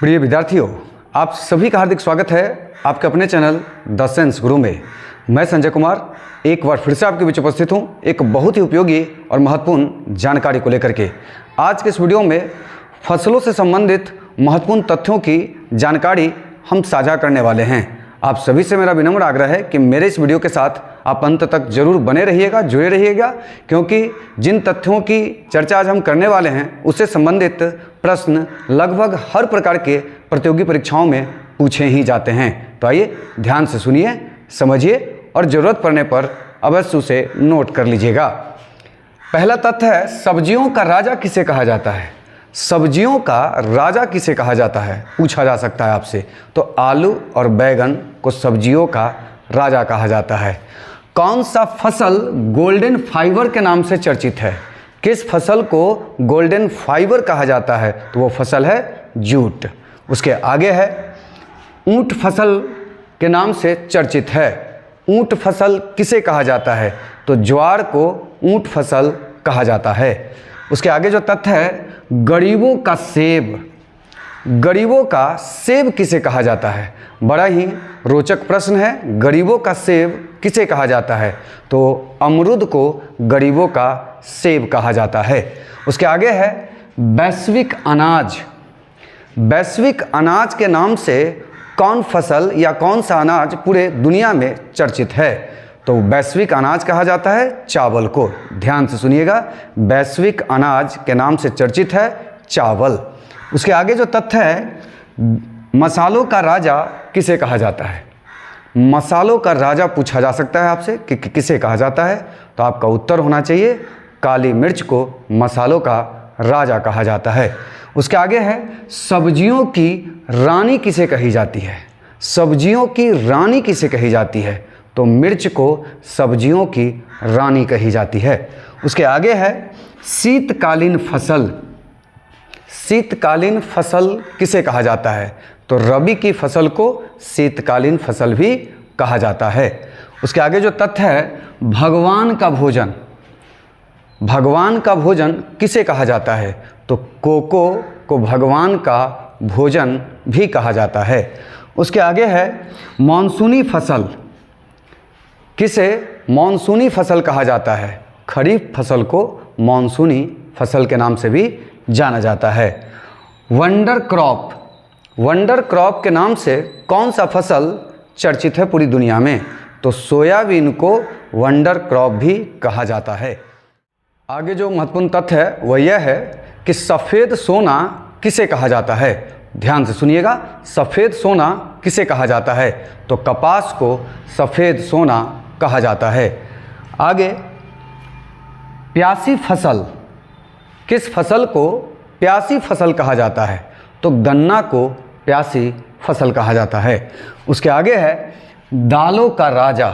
प्रिय विद्यार्थियों, आप सभी का हार्दिक स्वागत है आपके अपने चैनल द साइंस गुरु में। मैं संजय कुमार एक बार फिर से आपके बीच उपस्थित हूँ एक बहुत ही उपयोगी और महत्वपूर्ण जानकारी को लेकर के। आज के इस वीडियो में फसलों से संबंधित महत्वपूर्ण तथ्यों की जानकारी हम साझा करने वाले हैं। आप सभी से मेरा विनम्र आग्रह है कि मेरे इस वीडियो के साथ आप अंत तक जरूर बने रहिएगा, जुड़े रहिएगा, क्योंकि जिन तथ्यों की चर्चा आज हम करने वाले हैं उससे संबंधित प्रश्न लगभग हर प्रकार के प्रतियोगी परीक्षाओं में पूछे ही जाते हैं। तो आइए ध्यान से सुनिए, समझिए और ज़रूरत पड़ने पर अवश्य उसे नोट कर लीजिएगा। पहला तथ्य है, सब्जियों का राजा किसे कहा जाता है? सब्जियों का राजा किसे कहा जाता है पूछा जा सकता है आपसे। तो आलू और बैगन को सब्जियों का राजा कहा जाता है। कौन सा फसल गोल्डन फाइबर के नाम से चर्चित है? किस फसल को गोल्डन फाइबर कहा जाता है? तो वो फसल है जूट। उसके आगे है, ऊंट फसल के नाम से चर्चित है। ऊंट फसल किसे कहा जाता है? तो ज्वार को ऊंट फसल कहा जाता है। उसके आगे जो तथ्य है, गरीबों का सेब, गरीबों का सेब किसे कहा जाता है? बड़ा ही रोचक प्रश्न है। गरीबों का सेब किसे कहा जाता है? तो अमरूद को गरीबों का सेब कहा जाता है। उसके आगे है, वैश्विक अनाज। वैश्विक अनाज के नाम से कौन फसल या कौन सा अनाज पूरे दुनिया में चर्चित है? तो वैश्विक अनाज कहा जाता है चावल को। ध्यान से सुनिएगा, वैश्विक अनाज के नाम से चर्चित है चावल। उसके आगे जो तथ्य है, मसालों का राजा किसे कहा जाता है? मसालों का राजा पूछा जा सकता है आपसे कि किसे कहा जाता है? तो आपका उत्तर होना चाहिए, काली मिर्च को मसालों का राजा कहा जाता है। उसके आगे है, सब्जियों की रानी किसे कही जाती है? सब्जियों की रानी किसे कही जाती है? तो मिर्च को सब्जियों की रानी कही जाती है। उसके आगे है, शीतकालीन फसल। शीतकालीन फसल किसे कहा जाता है? तो रबी की फसल को शीतकालीन फसल भी कहा जाता है। उसके आगे जो तथ्य है, भगवान का भोजन। भगवान का भोजन किसे कहा जाता है? तो कोको को भगवान का भोजन भी कहा जाता है। उसके आगे है, मॉनसूनी फसल। किसे मॉनसूनी फसल कहा जाता है? खरीफ फसल को मॉनसूनी फसल के नाम से भी जाना जाता है। वंडर क्रॉप, वंडर क्रॉप के नाम से कौन सा फसल चर्चित है पूरी दुनिया में? तो सोयाबीन को वंडर क्रॉप भी कहा जाता है। आगे जो महत्वपूर्ण तथ्य है वह यह है कि सफ़ेद सोना किसे कहा जाता है? ध्यान से सुनिएगा, सफ़ेद सोना किसे कहा जाता है? तो कपास को सफ़ेद सोना कहा जाता है। आगे, प्यासी फसल, किस फसल को प्यासी फसल कहा जाता है? तो गन्ना को प्यासी फसल कहा जाता है। उसके आगे है, दालों का राजा।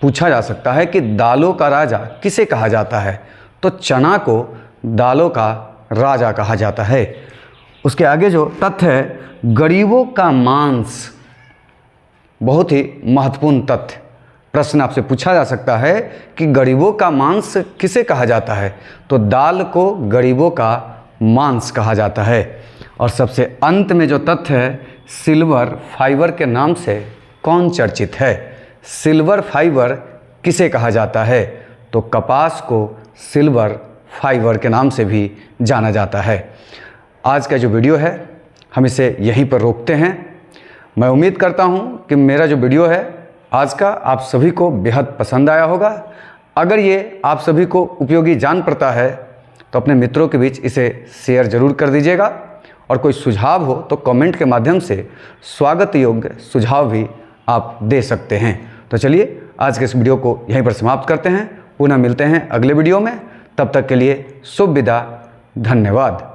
पूछा जा सकता है कि दालों का राजा किसे कहा जाता है? तो चना को दालों का राजा कहा जाता है। उसके आगे जो तथ्य है, गरीबों का मांस। बहुत ही महत्वपूर्ण तथ्य, प्रश्न आपसे पूछा जा सकता है कि गरीबों का मांस किसे कहा जाता है? तो दाल को गरीबों का मांस कहा जाता है। और सबसे अंत में जो तथ्य है, सिल्वर फाइबर के नाम से कौन चर्चित है? सिल्वर फाइबर किसे कहा जाता है? तो कपास को सिल्वर फाइबर के नाम से भी जाना जाता है। आज का जो वीडियो है हम इसे यहीं पर रोकते हैं। मैं उम्मीद करता हूँ कि मेरा जो वीडियो है आज का आप सभी को बेहद पसंद आया होगा। अगर ये आप सभी को उपयोगी जान पड़ता है तो अपने मित्रों के बीच इसे शेयर ज़रूर कर दीजिएगा, और कोई सुझाव हो तो कमेंट के माध्यम से स्वागत योग्य सुझाव भी आप दे सकते हैं। तो चलिए आज के इस वीडियो को यहीं पर समाप्त करते हैं। पुनः मिलते हैं अगले वीडियो में। तब तक के लिए शुभ विदा, धन्यवाद।